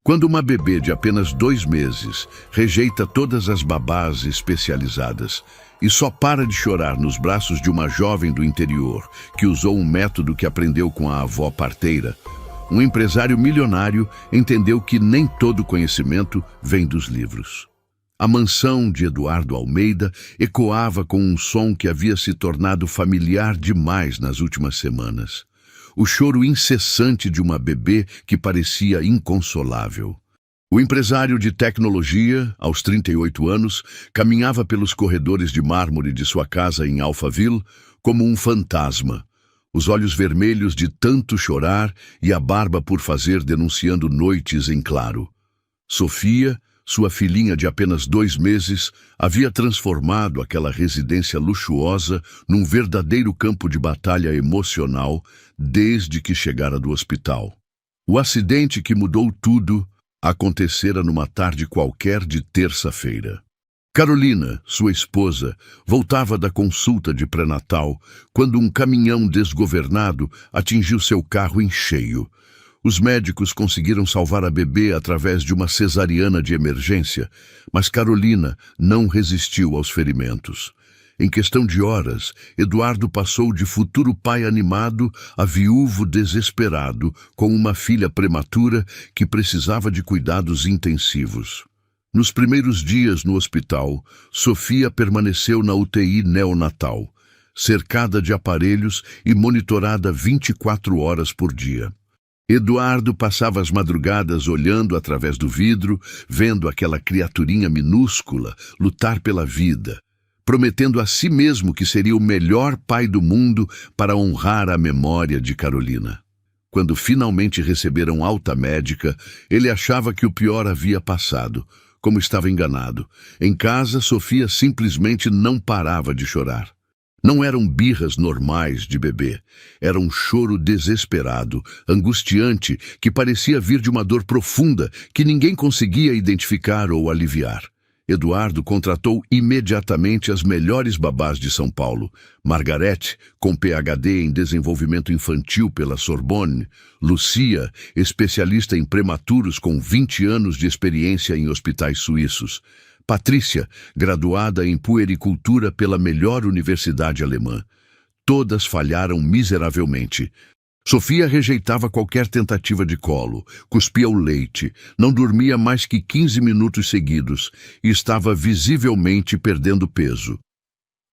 Quando uma bebê de apenas 2 meses rejeita todas as babás especializadas e só para de chorar nos braços de uma jovem do interior que usou um método que aprendeu com a avó parteira, um empresário milionário entendeu que nem todo conhecimento vem dos livros. A mansão de Eduardo Almeida ecoava com um som que havia se tornado familiar demais nas últimas semanas. O choro incessante de uma bebê que parecia inconsolável. O empresário de tecnologia, aos 38 anos, caminhava pelos corredores de mármore de sua casa em Alphaville como um fantasma, os olhos vermelhos de tanto chorar e a barba por fazer denunciando noites em claro. Sofia, sua filhinha de apenas 2 meses, havia transformado aquela residência luxuosa num verdadeiro campo de batalha emocional desde que chegara do hospital. O acidente que mudou tudo acontecera numa tarde qualquer de terça-feira. Carolina, sua esposa, voltava da consulta de pré-natal quando um caminhão desgovernado atingiu seu carro em cheio. Os médicos conseguiram salvar a bebê através de uma cesariana de emergência, mas Carolina não resistiu aos ferimentos. Em questão de horas, Eduardo passou de futuro pai animado a viúvo desesperado, com uma filha prematura que precisava de cuidados intensivos. Nos primeiros dias no hospital, Sofia permaneceu na UTI neonatal, cercada de aparelhos e monitorada 24 horas por dia. Eduardo passava as madrugadas olhando através do vidro, vendo aquela criaturinha minúscula lutar pela vida, prometendo a si mesmo que seria o melhor pai do mundo para honrar a memória de Carolina. Quando finalmente receberam alta médica, ele achava que o pior havia passado, como estava enganado. Em casa, Sofia simplesmente não parava de chorar. Não eram birras normais de bebê, era um choro desesperado, angustiante, que parecia vir de uma dor profunda que ninguém conseguia identificar ou aliviar. Eduardo contratou imediatamente as melhores babás de São Paulo. Margarete, com PhD em desenvolvimento infantil pela Sorbonne. Lucia, especialista em prematuros com 20 anos de experiência em hospitais suíços. Patrícia, graduada em puericultura pela melhor universidade alemã. Todas falharam miseravelmente. Sofia rejeitava qualquer tentativa de colo, cuspia o leite, não dormia mais que 15 minutos seguidos e estava visivelmente perdendo peso.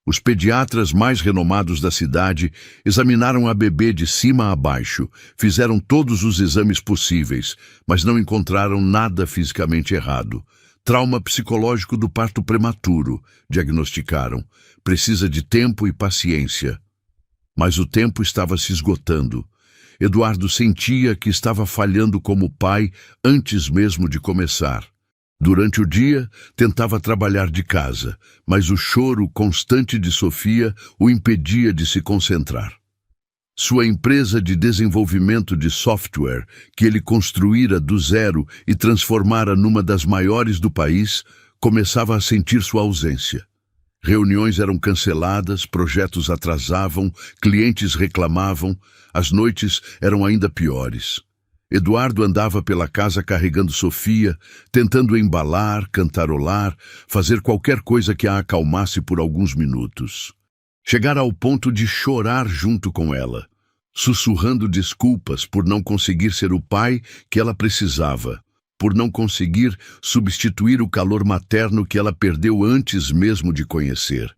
Os pediatras mais renomados da cidade examinaram a bebê de cima a baixo, fizeram todos os exames possíveis, mas não encontraram nada fisicamente errado. Trauma psicológico do parto prematuro, diagnosticaram. Precisa de tempo e paciência. Mas o tempo estava se esgotando. Eduardo sentia que estava falhando como pai antes mesmo de começar. Durante o dia, tentava trabalhar de casa, mas o choro constante de Sofia o impedia de se concentrar. Sua empresa de desenvolvimento de software, que ele construíra do zero e transformara numa das maiores do país, começava a sentir sua ausência. Reuniões eram canceladas, projetos atrasavam, clientes reclamavam, as noites eram ainda piores. Eduardo andava pela casa carregando Sofia, tentando embalar, cantarolar, fazer qualquer coisa que a acalmasse por alguns minutos. Chegara ao ponto de chorar junto com ela, sussurrando desculpas por não conseguir ser o pai que ela precisava, por não conseguir substituir o calor materno que ela perdeu antes mesmo de conhecer.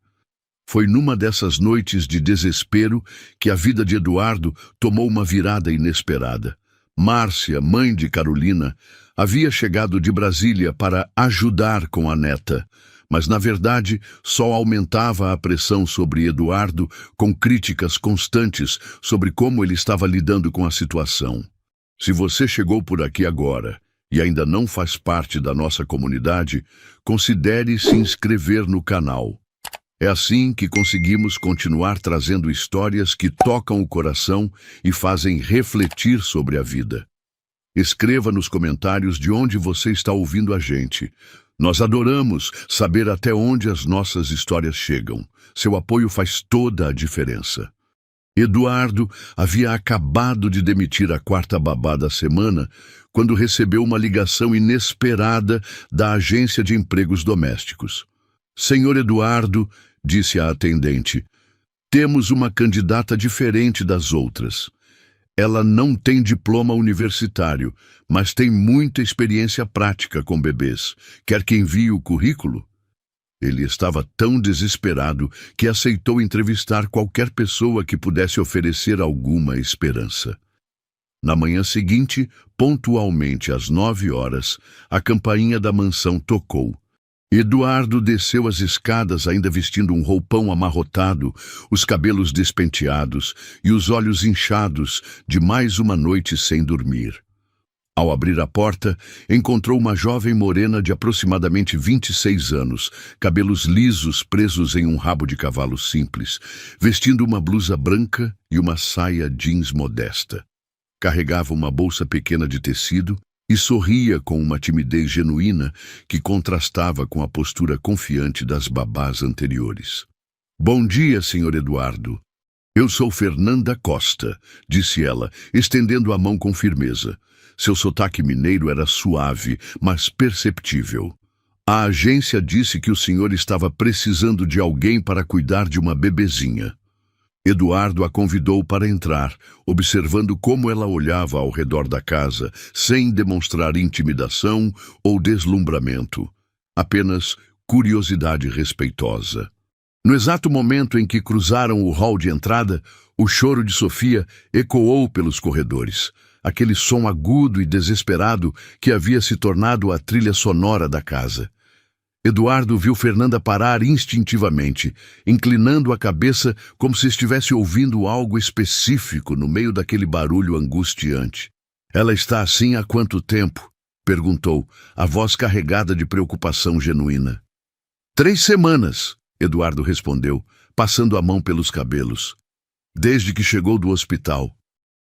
Foi numa dessas noites de desespero que a vida de Eduardo tomou uma virada inesperada. Márcia, mãe de Carolina, havia chegado de Brasília para ajudar com a neta, mas na verdade só aumentava a pressão sobre Eduardo com críticas constantes sobre como ele estava lidando com a situação. Se você chegou por aqui agora e ainda não faz parte da nossa comunidade, considere se inscrever no canal. É assim que conseguimos continuar trazendo histórias que tocam o coração e fazem refletir sobre a vida. Escreva nos comentários de onde você está ouvindo a gente. Nós adoramos saber até onde as nossas histórias chegam. Seu apoio faz toda a diferença. Eduardo havia acabado de demitir a quarta babá da semana quando recebeu uma ligação inesperada da agência de empregos domésticos. "Senhor Eduardo", disse a atendente, "temos uma candidata diferente das outras. Ela não tem diploma universitário, mas tem muita experiência prática com bebês. Quer que envie o currículo?" Ele estava tão desesperado que aceitou entrevistar qualquer pessoa que pudesse oferecer alguma esperança. Na manhã seguinte, pontualmente às 9 horas, a campainha da mansão tocou. Eduardo desceu as escadas ainda vestindo um roupão amarrotado, os cabelos despenteados e os olhos inchados de mais uma noite sem dormir. Ao abrir a porta, encontrou uma jovem morena de aproximadamente 26 anos, cabelos lisos presos em um rabo de cavalo simples, vestindo uma blusa branca e uma saia jeans modesta. Carregava uma bolsa pequena de tecido e sorria com uma timidez genuína que contrastava com a postura confiante das babás anteriores. "Bom dia, Sr. Eduardo. Eu sou Fernanda Costa", disse ela, estendendo a mão com firmeza. Seu sotaque mineiro era suave, mas perceptível. "A agência disse que o senhor estava precisando de alguém para cuidar de uma bebezinha." Eduardo a convidou para entrar, observando como ela olhava ao redor da casa, sem demonstrar intimidação ou deslumbramento, apenas curiosidade respeitosa. No exato momento em que cruzaram o hall de entrada, o choro de Sofia ecoou pelos corredores. Aquele som agudo e desesperado que havia se tornado a trilha sonora da casa. Eduardo viu Fernanda parar instintivamente, inclinando a cabeça como se estivesse ouvindo algo específico no meio daquele barulho angustiante. "Ela está assim há quanto tempo?" perguntou, a voz carregada de preocupação genuína. 3 semanas, Eduardo respondeu, passando a mão pelos cabelos. "Desde que chegou do hospital.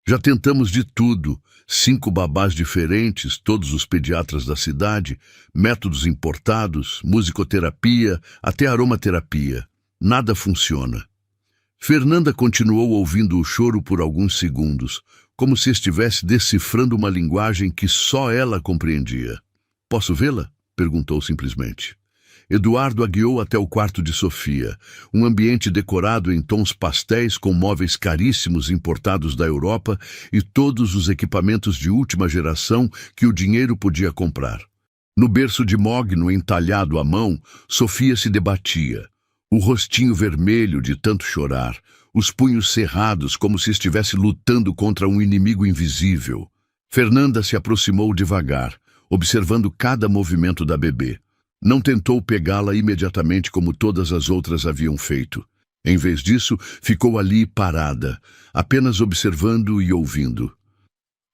Já tentamos de tudo, 5 babás diferentes, todos os pediatras da cidade, métodos importados, musicoterapia, até aromaterapia. Nada funciona." Fernanda continuou ouvindo o choro por alguns segundos, como se estivesse decifrando uma linguagem que só ela compreendia. "Posso vê-la?" perguntou simplesmente. Eduardo a guiou até o quarto de Sofia, um ambiente decorado em tons pastéis com móveis caríssimos importados da Europa e todos os equipamentos de última geração que o dinheiro podia comprar. No berço de mogno entalhado à mão, Sofia se debatia, o rostinho vermelho de tanto chorar, os punhos cerrados como se estivesse lutando contra um inimigo invisível. Fernanda se aproximou devagar, observando cada movimento da bebê. Não tentou pegá-la imediatamente como todas as outras haviam feito. Em vez disso, ficou ali parada, apenas observando e ouvindo.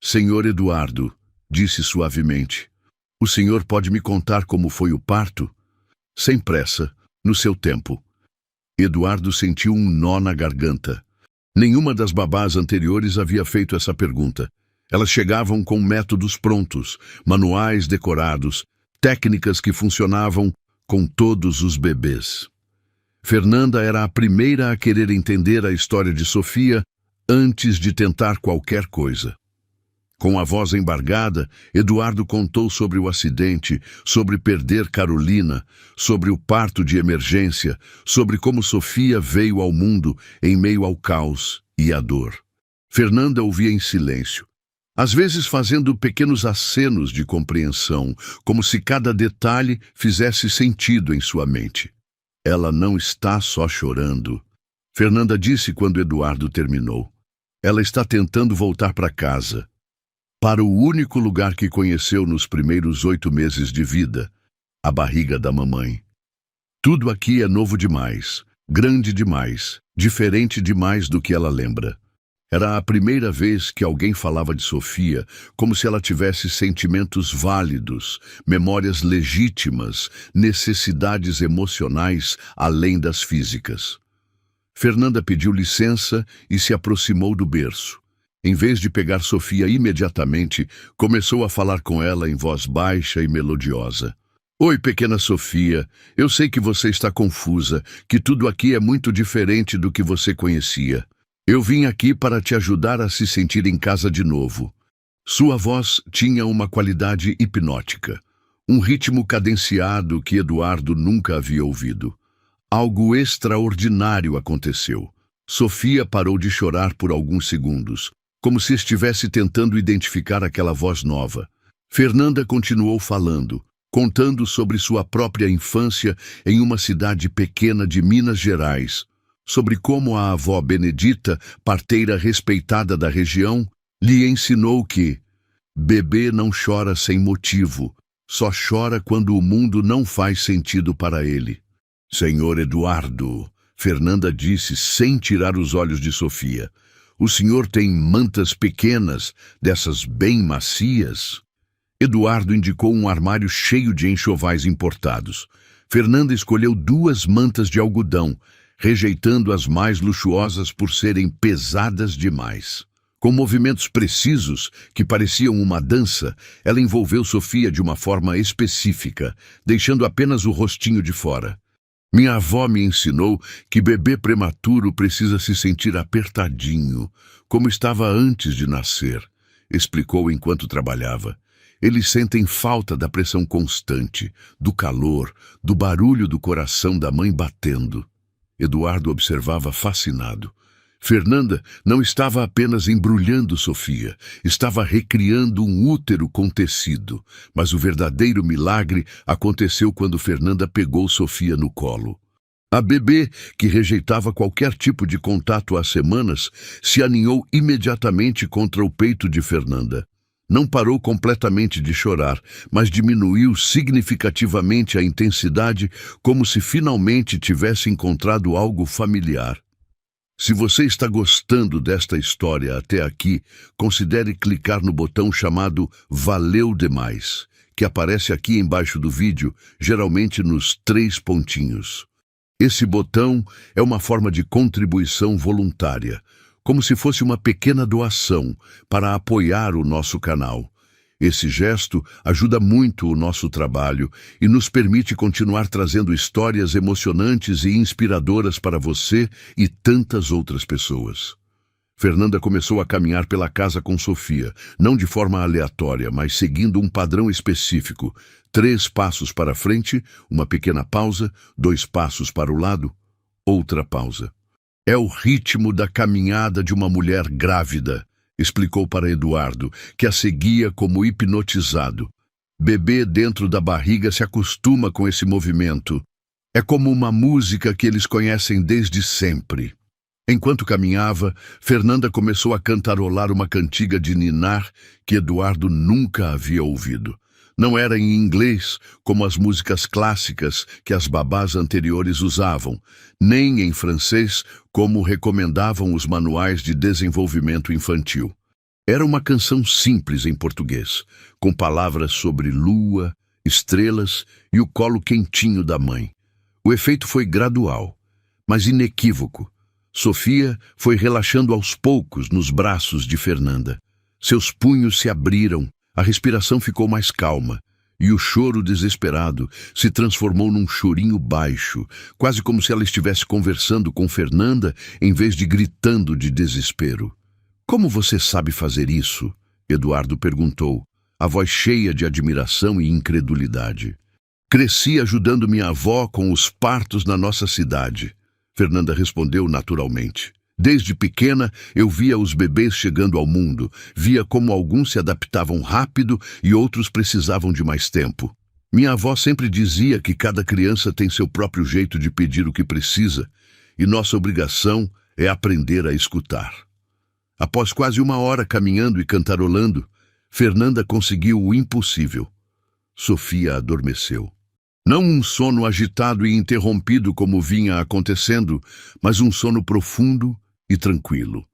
"Senhor Eduardo", disse suavemente, "o senhor pode me contar como foi o parto?" "Sem pressa, no seu tempo." Eduardo sentiu um nó na garganta. Nenhuma das babás anteriores havia feito essa pergunta. Elas chegavam com métodos prontos, manuais decorados, técnicas que funcionavam com todos os bebês. Fernanda era a primeira a querer entender a história de Sofia antes de tentar qualquer coisa. Com a voz embargada, Eduardo contou sobre o acidente, sobre perder Carolina, sobre o parto de emergência, sobre como Sofia veio ao mundo em meio ao caos e à dor. Fernanda ouvia em silêncio, às vezes fazendo pequenos acenos de compreensão, como se cada detalhe fizesse sentido em sua mente. "Ela não está só chorando", Fernanda disse quando Eduardo terminou. "Ela está tentando voltar para casa, para o único lugar que conheceu nos primeiros 8 meses de vida, a barriga da mamãe. Tudo aqui é novo demais, grande demais, diferente demais do que ela lembra." Era a primeira vez que alguém falava de Sofia como se ela tivesse sentimentos válidos, memórias legítimas, necessidades emocionais além das físicas. Fernanda pediu licença e se aproximou do berço. Em vez de pegar Sofia imediatamente, começou a falar com ela em voz baixa e melodiosa. "Oi, pequena Sofia, eu sei que você está confusa, que tudo aqui é muito diferente do que você conhecia. Eu vim aqui para te ajudar a se sentir em casa de novo. Sua voz tinha uma qualidade hipnótica, um ritmo cadenciado que Eduardo nunca havia ouvido. Algo extraordinário aconteceu. Sofia parou de chorar por alguns segundos, como se estivesse tentando identificar aquela voz nova. Fernanda continuou falando, contando sobre sua própria infância em uma cidade pequena de Minas Gerais, sobre como a avó Benedita, parteira respeitada da região, lhe ensinou que bebê não chora sem motivo, só chora quando o mundo não faz sentido para ele. Senhor Eduardo, Fernanda disse sem tirar os olhos de Sofia, o senhor tem mantas pequenas, dessas bem macias? Eduardo indicou um armário cheio de enxovais importados. Fernanda escolheu 2 mantas de algodão, rejeitando as mais luxuosas por serem pesadas demais. Com movimentos precisos, que pareciam uma dança, ela envolveu Sofia de uma forma específica, deixando apenas o rostinho de fora. Minha avó me ensinou que bebê prematuro precisa se sentir apertadinho, como estava antes de nascer, explicou enquanto trabalhava. Eles sentem falta da pressão constante, do calor, do barulho do coração da mãe batendo. Eduardo observava fascinado. Fernanda não estava apenas embrulhando Sofia, estava recriando um útero com tecido. Mas o verdadeiro milagre aconteceu quando Fernanda pegou Sofia no colo. A bebê, que rejeitava qualquer tipo de contato há semanas, se aninhou imediatamente contra o peito de Fernanda. Não parou completamente de chorar, mas diminuiu significativamente a intensidade, como se finalmente tivesse encontrado algo familiar. Se você está gostando desta história até aqui, considere clicar no botão chamado Valeu Demais, que aparece aqui embaixo do vídeo, geralmente nos 3 pontinhos. Esse botão é uma forma de contribuição voluntária, como se fosse uma pequena doação para apoiar o nosso canal. Esse gesto ajuda muito o nosso trabalho e nos permite continuar trazendo histórias emocionantes e inspiradoras para você e tantas outras pessoas. Fernanda começou a caminhar pela casa com Sofia, não de forma aleatória, mas seguindo um padrão específico. 3 passos para frente, uma pequena pausa, 2 passos para o lado, outra pausa. É o ritmo da caminhada de uma mulher grávida, explicou para Eduardo, que a seguia como hipnotizado. Bebê dentro da barriga se acostuma com esse movimento. É como uma música que eles conhecem desde sempre. Enquanto caminhava, Fernanda começou a cantarolar uma cantiga de ninar que Eduardo nunca havia ouvido. Não era em inglês, como as músicas clássicas que as babás anteriores usavam, nem em francês, como recomendavam os manuais de desenvolvimento infantil. Era uma canção simples em português, com palavras sobre lua, estrelas e o colo quentinho da mãe. O efeito foi gradual, mas inequívoco. Sofia foi relaxando aos poucos nos braços de Fernanda. Seus punhos se abriram, a respiração ficou mais calma, e o choro desesperado se transformou num chorinho baixo, quase como se ela estivesse conversando com Fernanda em vez de gritando de desespero. Como você sabe fazer isso? Eduardo perguntou, a voz cheia de admiração e incredulidade. Cresci ajudando minha avó com os partos na nossa cidade, Fernanda respondeu naturalmente. Desde pequena, eu via os bebês chegando ao mundo, via como alguns se adaptavam rápido e outros precisavam de mais tempo. Minha avó sempre dizia que cada criança tem seu próprio jeito de pedir o que precisa, e nossa obrigação é aprender a escutar. Após quase 1 hora caminhando e cantarolando, Fernanda conseguiu o impossível. Sofia adormeceu. Não um sono agitado e interrompido como vinha acontecendo, mas um sono profundo e tranquilo.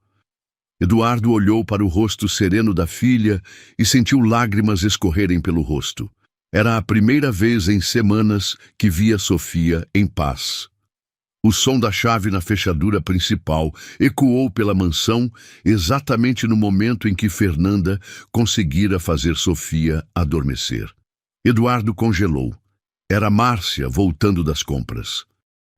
Eduardo olhou para o rosto sereno da filha e sentiu lágrimas escorrerem pelo rosto. Era a primeira vez em semanas que via Sofia em paz. O som da chave na fechadura principal ecoou pela mansão exatamente no momento em que Fernanda conseguira fazer Sofia adormecer. Eduardo congelou. Era Márcia voltando das compras.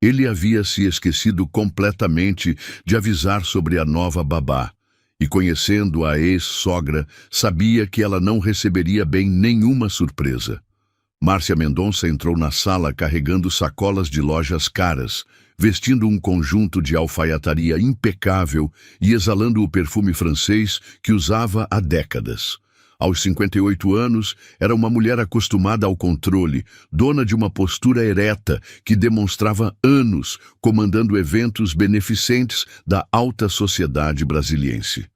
Ele havia se esquecido completamente de avisar sobre a nova babá, e conhecendo a ex-sogra, sabia que ela não receberia bem nenhuma surpresa. Márcia Mendonça entrou na sala carregando sacolas de lojas caras, vestindo um conjunto de alfaiataria impecável e exalando o perfume francês que usava há décadas. Aos 58 anos, era uma mulher acostumada ao controle, dona de uma postura ereta que demonstrava anos comandando eventos beneficentes da alta sociedade brasiliense.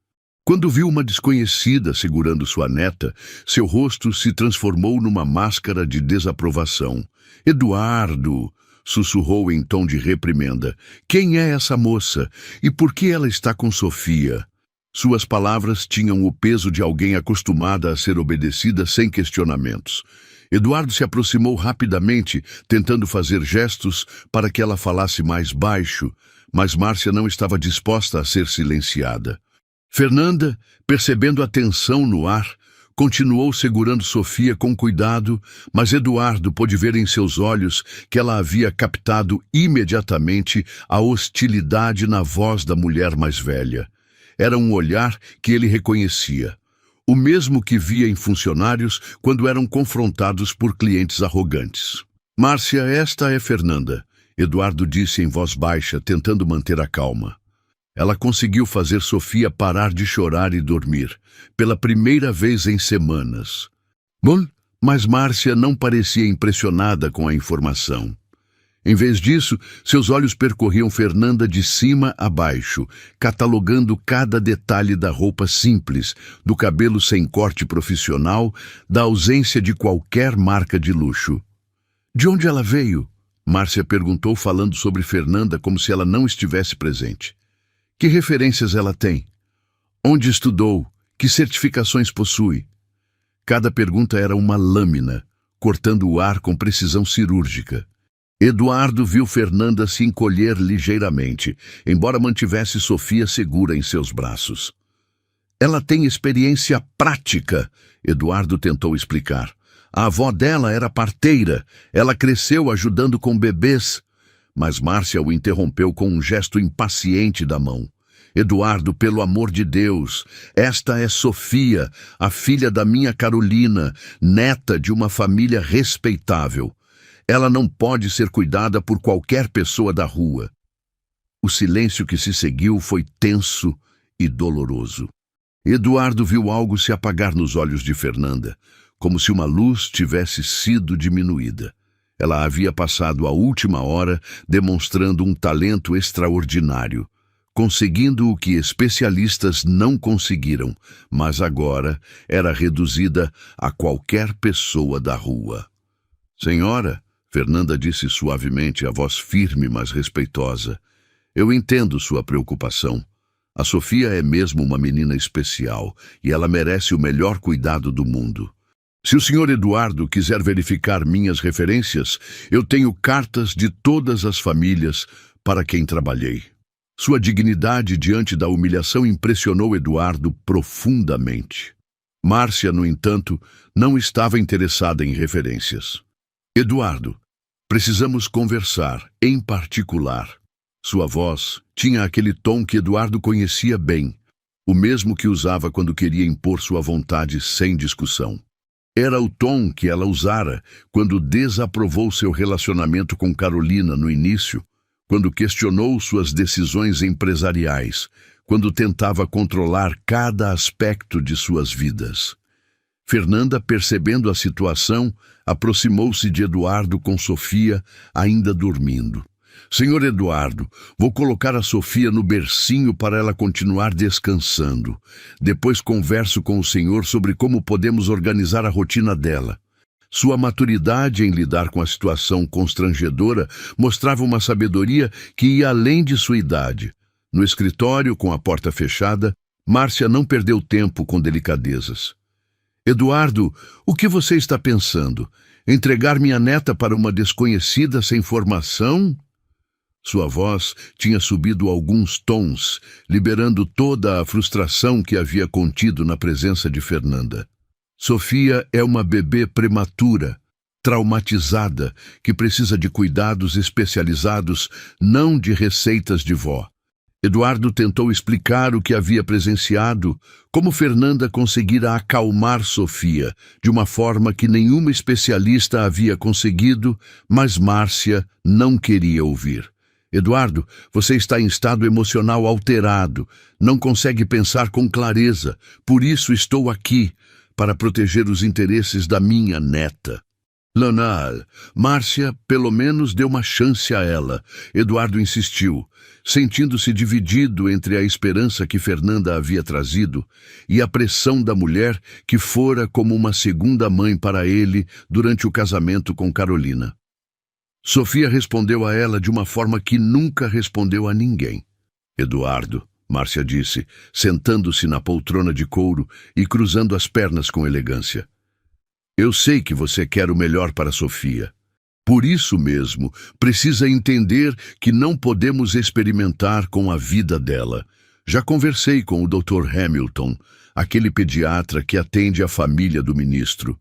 Quando viu uma desconhecida segurando sua neta, seu rosto se transformou numa máscara de desaprovação. "Eduardo", sussurrou em tom de reprimenda, "quem é essa moça? E por que ela está com Sofia?" Suas palavras tinham o peso de alguém acostumada a ser obedecida sem questionamentos. Eduardo se aproximou rapidamente, tentando fazer gestos para que ela falasse mais baixo, mas Márcia não estava disposta a ser silenciada. Fernanda, percebendo a tensão no ar, continuou segurando Sofia com cuidado, mas Eduardo pôde ver em seus olhos que ela havia captado imediatamente a hostilidade na voz da mulher mais velha. Era um olhar que ele reconhecia, o mesmo que via em funcionários quando eram confrontados por clientes arrogantes. "Márcia, esta é Fernanda", Eduardo disse em voz baixa, tentando manter a calma. Ela conseguiu fazer Sofia parar de chorar e dormir, pela primeira vez em semanas. Bom, mas Márcia não parecia impressionada com a informação. Em vez disso, seus olhos percorriam Fernanda de cima a baixo, catalogando cada detalhe da roupa simples, do cabelo sem corte profissional, da ausência de qualquer marca de luxo. "De onde ela veio?" Márcia perguntou, falando sobre Fernanda como se ela não estivesse presente. "Que referências ela tem? Onde estudou? Que certificações possui?" Cada pergunta era uma lâmina, cortando o ar com precisão cirúrgica. Eduardo viu Fernanda se encolher ligeiramente, embora mantivesse Sofia segura em seus braços. "Ela tem experiência prática", Eduardo tentou explicar. "A avó dela era parteira, ela cresceu ajudando com bebês." Mas Márcia o interrompeu com um gesto impaciente da mão. "Eduardo, pelo amor de Deus, esta é Sofia, a filha da minha Carolina, neta de uma família respeitável. Ela não pode ser cuidada por qualquer pessoa da rua." O silêncio que se seguiu foi tenso e doloroso. Eduardo viu algo se apagar nos olhos de Fernanda, como se uma luz tivesse sido diminuída. Ela havia passado a última hora demonstrando um talento extraordinário, conseguindo o que especialistas não conseguiram, mas agora era reduzida a qualquer pessoa da rua. "Senhora", Fernanda disse suavemente, a voz firme mas respeitosa, "eu entendo sua preocupação. A Sofia é mesmo uma menina especial e ela merece o melhor cuidado do mundo. Se o Sr. Eduardo quiser verificar minhas referências, eu tenho cartas de todas as famílias para quem trabalhei." Sua dignidade diante da humilhação impressionou Eduardo profundamente. Márcia, no entanto, não estava interessada em referências. "Eduardo, precisamos conversar, em particular." Sua voz tinha aquele tom que Eduardo conhecia bem, o mesmo que usava quando queria impor sua vontade sem discussão. Era o tom que ela usara quando desaprovou seu relacionamento com Carolina no início, quando questionou suas decisões empresariais, quando tentava controlar cada aspecto de suas vidas. Fernanda, percebendo a situação, aproximou-se de Eduardo com Sofia, ainda dormindo. "Senhor Eduardo, vou colocar a Sofia no bercinho para ela continuar descansando. Depois converso com o senhor sobre como podemos organizar a rotina dela." Sua maturidade em lidar com a situação constrangedora mostrava uma sabedoria que ia além de sua idade. No escritório, com a porta fechada, Márcia não perdeu tempo com delicadezas. "Eduardo, o que você está pensando? Entregar minha neta para uma desconhecida sem formação?" Sua voz tinha subido alguns tons, liberando toda a frustração que havia contido na presença de Fernanda. "Sofia é uma bebê prematura. traumatizada, que precisa de cuidados especializados, não de receitas de vó. Eduardo tentou explicar o que havia presenciado, como Fernanda conseguira acalmar Sofia, de uma forma que nenhuma especialista havia conseguido, mas Márcia não queria ouvir. Eduardo, você está em estado emocional alterado, não consegue pensar com clareza, por isso estou aqui, para proteger os interesses da minha neta. Leonard, Márcia pelo menos deu uma chance a ela. Eduardo insistiu, sentindo-se dividido entre a esperança que Fernanda havia trazido e a pressão da mulher que fora como uma segunda mãe para ele durante o casamento com Carolina. Sofia respondeu a ela de uma forma que nunca respondeu a ninguém. Eduardo, Márcia disse, sentando-se na poltrona de couro e cruzando as pernas com elegância. Eu sei que você quer o melhor para Sofia. Por isso mesmo, precisa entender que não podemos experimentar com a vida dela. Já conversei com o Dr. Hamilton, aquele pediatra que atende a família do ministro.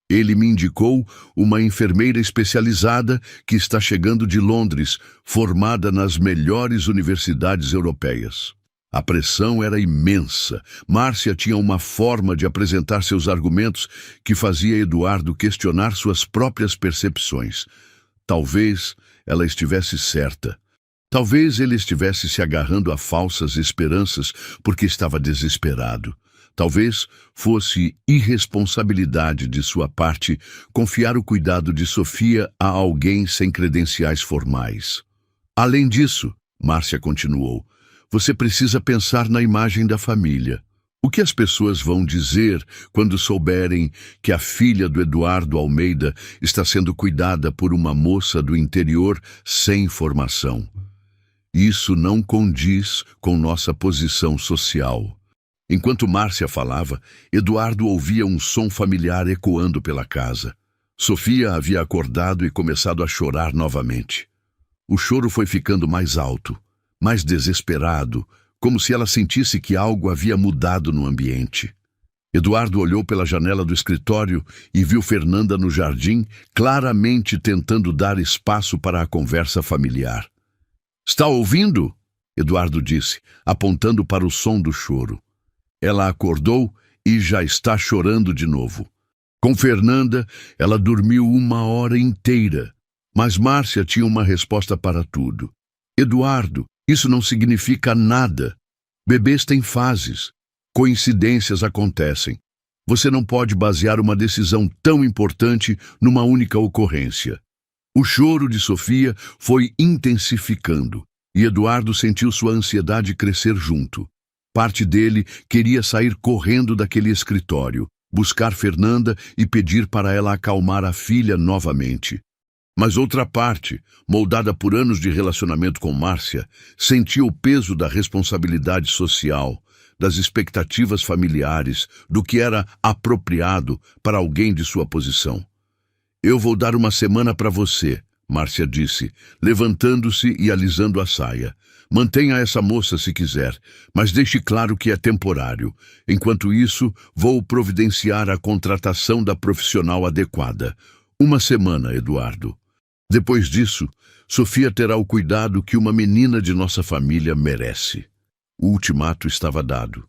Ele me indicou uma enfermeira especializada que está chegando de Londres, formada nas melhores universidades europeias. A pressão era imensa. Márcia tinha uma forma de apresentar seus argumentos que fazia Eduardo questionar suas próprias percepções. Talvez ela estivesse certa. Talvez ele estivesse se agarrando a falsas esperanças porque estava desesperado. Talvez fosse irresponsabilidade de sua parte confiar o cuidado de Sofia a alguém sem credenciais formais. Além disso, Márcia continuou, você precisa pensar na imagem da família. O que as pessoas vão dizer quando souberem que a filha do Eduardo Almeida está sendo cuidada por uma moça do interior sem formação? Isso não condiz com nossa posição social. Enquanto Márcia falava, Eduardo ouvia um som familiar ecoando pela casa. Sofia havia acordado e começado a chorar novamente. O choro foi ficando mais alto, mais desesperado, como se ela sentisse que algo havia mudado no ambiente. Eduardo olhou pela janela do escritório e viu Fernanda no jardim, claramente tentando dar espaço para a conversa familiar. Está ouvindo? Eduardo disse, apontando para o som do choro. Ela acordou e já está chorando de novo. Com Fernanda, ela dormiu 1 hora inteira, mas Márcia tinha uma resposta para tudo. Eduardo, isso não significa nada. Bebês têm fases. Coincidências acontecem. Você não pode basear uma decisão tão importante numa única ocorrência. O choro de Sofia foi intensificando e Eduardo sentiu sua ansiedade crescer junto. Parte dele queria sair correndo daquele escritório, buscar Fernanda e pedir para ela acalmar a filha novamente. Mas outra parte, moldada por anos de relacionamento com Márcia, sentia o peso da responsabilidade social, das expectativas familiares, do que era apropriado para alguém de sua posição. Eu vou dar 1 semana para você, Márcia disse, levantando-se e alisando a saia. Mantenha essa moça se quiser, mas deixe claro que é temporário. Enquanto isso, vou providenciar a contratação da profissional adequada. 1 semana, Eduardo. Depois disso, Sofia terá o cuidado que uma menina de nossa família merece. O ultimato estava dado.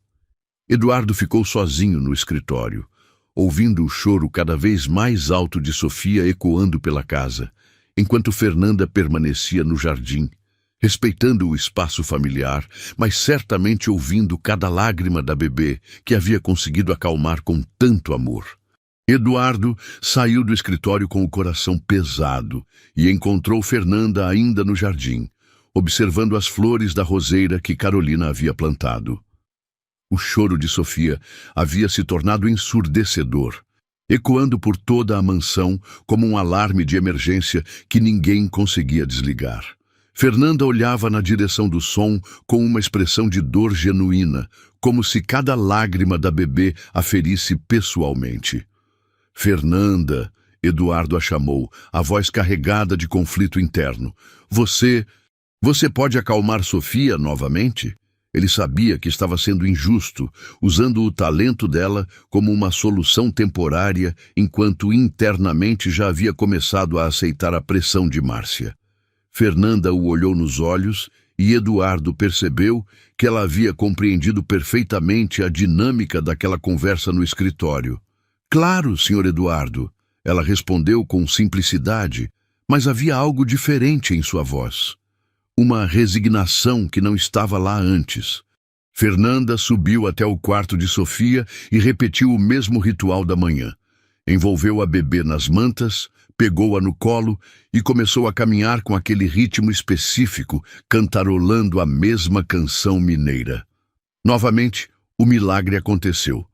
Eduardo ficou sozinho no escritório, ouvindo o choro cada vez mais alto de Sofia ecoando pela casa, enquanto Fernanda permanecia no jardim, respeitando o espaço familiar, mas certamente ouvindo cada lágrima da bebê que havia conseguido acalmar com tanto amor. Eduardo saiu do escritório com o coração pesado e encontrou Fernanda ainda no jardim, observando as flores da roseira que Carolina havia plantado. O choro de Sofia havia se tornado ensurdecedor, ecoando por toda a mansão como um alarme de emergência que ninguém conseguia desligar. Fernanda olhava na direção do som com uma expressão de dor genuína, como se cada lágrima da bebê a ferisse pessoalmente. Fernanda, Eduardo a chamou, a voz carregada de conflito interno. Você pode acalmar Sofia novamente? Ele sabia que estava sendo injusto, usando o talento dela como uma solução temporária, enquanto internamente já havia começado a aceitar a pressão de Márcia. Fernanda o olhou nos olhos e Eduardo percebeu que ela havia compreendido perfeitamente a dinâmica daquela conversa no escritório. "Claro, Sr. Eduardo", ela respondeu com simplicidade, mas havia algo diferente em sua voz. Uma resignação que não estava lá antes. Fernanda subiu até o quarto de Sofia e repetiu o mesmo ritual da manhã. Envolveu a bebê nas mantas, pegou-a no colo e começou a caminhar com aquele ritmo específico, cantarolando a mesma canção mineira. Novamente, o milagre aconteceu.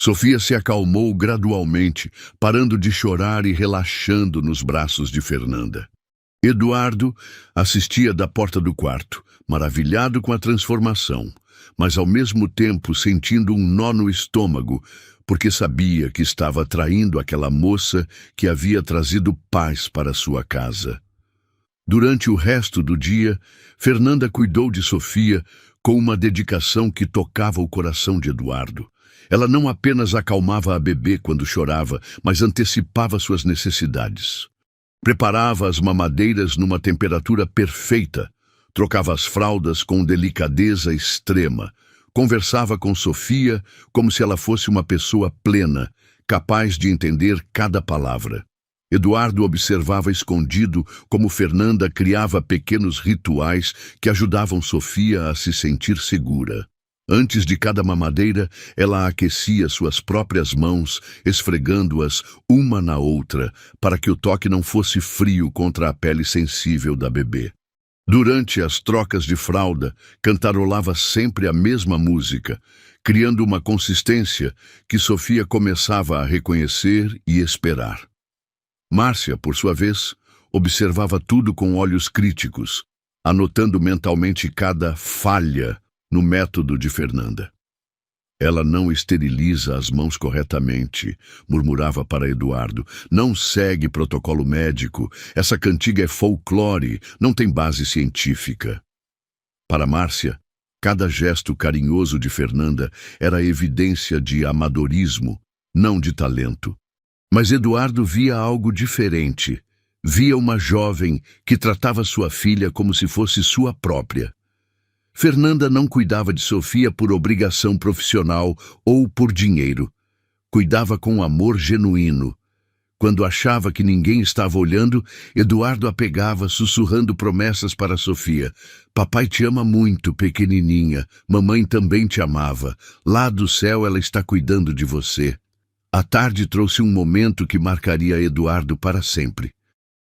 Sofia se acalmou gradualmente, parando de chorar e relaxando nos braços de Fernanda. Eduardo assistia da porta do quarto, maravilhado com a transformação, mas ao mesmo tempo sentindo um nó no estômago, porque sabia que estava traindo aquela moça que havia trazido paz para sua casa. Durante o resto do dia, Fernanda cuidou de Sofia com uma dedicação que tocava o coração de Eduardo. Ela não apenas acalmava a bebê quando chorava, mas antecipava suas necessidades. Preparava as mamadeiras numa temperatura perfeita, trocava as fraldas com delicadeza extrema, conversava com Sofia como se ela fosse uma pessoa plena, capaz de entender cada palavra. Eduardo observava escondido como Fernanda criava pequenos rituais que ajudavam Sofia a se sentir segura. Antes de cada mamadeira, ela aquecia suas próprias mãos, esfregando-as uma na outra, para que o toque não fosse frio contra a pele sensível da bebê. Durante as trocas de fralda, cantarolava sempre a mesma música, criando uma consistência que Sofia começava a reconhecer e esperar. Márcia, por sua vez, observava tudo com olhos críticos, anotando mentalmente cada falha no método de Fernanda. "Ela não esteriliza as mãos corretamente", murmurava para Eduardo. "Não segue protocolo médico. Essa cantiga é folclore, não tem base científica." Para Márcia, cada gesto carinhoso de Fernanda era evidência de amadorismo, não de talento. Mas Eduardo via algo diferente. Via uma jovem que tratava sua filha como se fosse sua própria. Fernanda não cuidava de Sofia por obrigação profissional ou por dinheiro. Cuidava com amor genuíno. Quando achava que ninguém estava olhando, Eduardo a pegava, sussurrando promessas para Sofia. "Papai te ama muito, pequenininha. Mamãe também te amava. Lá do céu ela está cuidando de você." A tarde trouxe um momento que marcaria Eduardo para sempre.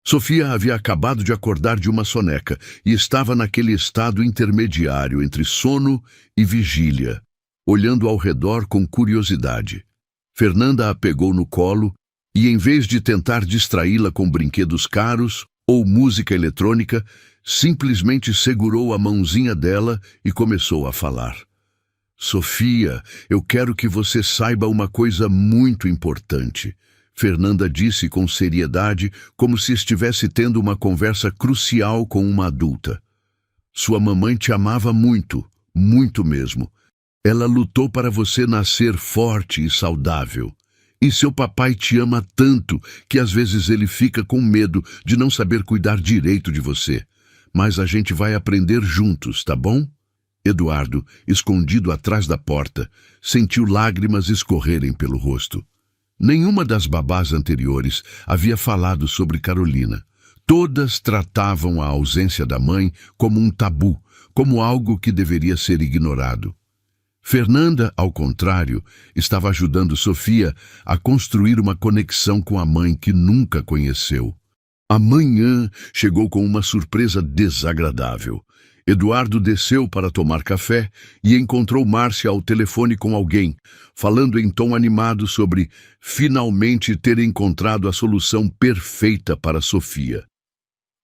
Sofia havia acabado de acordar de uma soneca e estava naquele estado intermediário entre sono e vigília, olhando ao redor com curiosidade. Fernanda a pegou no colo e, em vez de tentar distraí-la com brinquedos caros ou música eletrônica, simplesmente segurou a mãozinha dela e começou a falar. "Sofia, eu quero que você saiba uma coisa muito importante", Fernanda disse com seriedade, como se estivesse tendo uma conversa crucial com uma adulta. "Sua mamãe te amava muito, muito mesmo. Ela lutou para você nascer forte e saudável. E seu papai te ama tanto que às vezes ele fica com medo de não saber cuidar direito de você. Mas a gente vai aprender juntos, tá bom?" Eduardo, escondido atrás da porta, sentiu lágrimas escorrerem pelo rosto. Nenhuma das babás anteriores havia falado sobre Carolina. Todas tratavam a ausência da mãe como um tabu, como algo que deveria ser ignorado. Fernanda, ao contrário, estava ajudando Sofia a construir uma conexão com a mãe que nunca conheceu. A manhã chegou com uma surpresa desagradável. Eduardo desceu para tomar café e encontrou Márcia ao telefone com alguém, falando em tom animado sobre finalmente ter encontrado a solução perfeita para Sofia.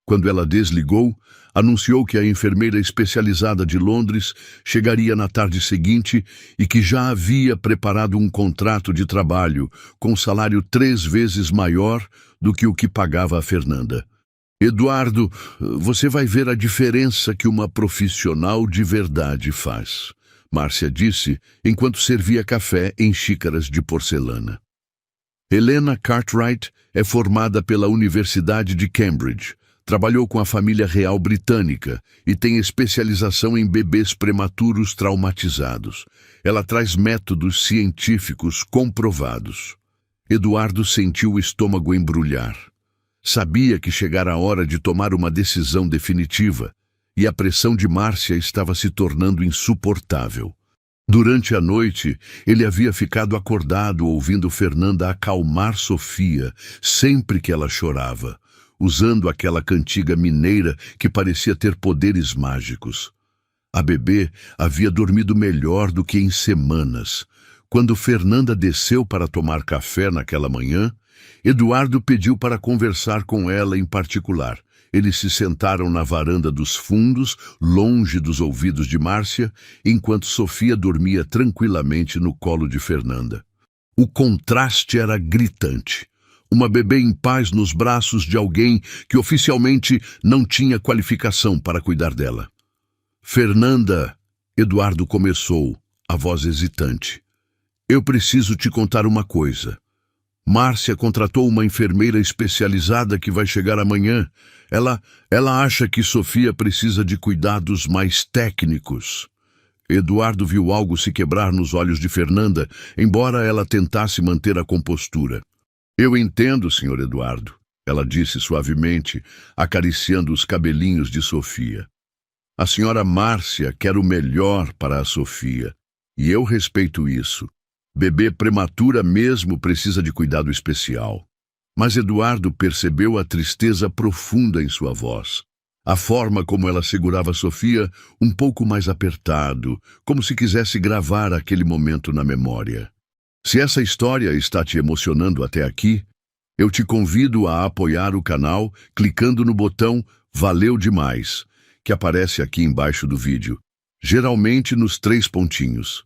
Quando ela desligou, anunciou que a enfermeira especializada de Londres chegaria na tarde seguinte e que já havia preparado um contrato de trabalho com salário 3 vezes maior do que o que pagava a Fernanda. Eduardo, você vai ver a diferença que uma profissional de verdade faz, Márcia disse enquanto servia café em xícaras de porcelana. Helena Cartwright é formada pela Universidade de Cambridge, trabalhou com a família real britânica e tem especialização em bebês prematuros traumatizados. Ela traz métodos científicos comprovados. Eduardo sentiu o estômago embrulhar. Sabia que chegara a hora de tomar uma decisão definitiva, e a pressão de Márcia estava se tornando insuportável. Durante a noite, ele havia ficado acordado ouvindo Fernanda acalmar Sofia sempre que ela chorava, usando aquela cantiga mineira que parecia ter poderes mágicos. A bebê havia dormido melhor do que em semanas. Quando Fernanda desceu para tomar café naquela manhã, Eduardo pediu para conversar com ela em particular. Eles se sentaram na varanda dos fundos, longe dos ouvidos de Márcia, enquanto Sofia dormia tranquilamente no colo de Fernanda. O contraste era gritante. Uma bebê em paz nos braços de alguém que oficialmente não tinha qualificação para cuidar dela. Fernanda, Eduardo começou, a voz hesitante. Eu preciso te contar uma coisa. Márcia contratou uma enfermeira especializada que vai chegar amanhã. Ela acha que Sofia precisa de cuidados mais técnicos. Eduardo viu algo se quebrar nos olhos de Fernanda, embora ela tentasse manter a compostura. Eu entendo, Sr. Eduardo, ela disse suavemente, acariciando os cabelinhos de Sofia. A senhora Márcia quer o melhor para a Sofia, e eu respeito isso. Bebê prematura mesmo precisa de cuidado especial. Mas Eduardo percebeu a tristeza profunda em sua voz. A forma como ela segurava Sofia um pouco mais apertado, como se quisesse gravar aquele momento na memória. Se essa história está te emocionando até aqui, eu te convido a apoiar o canal clicando no botão Valeu Demais, que aparece aqui embaixo do vídeo, geralmente nos 3 pontinhos.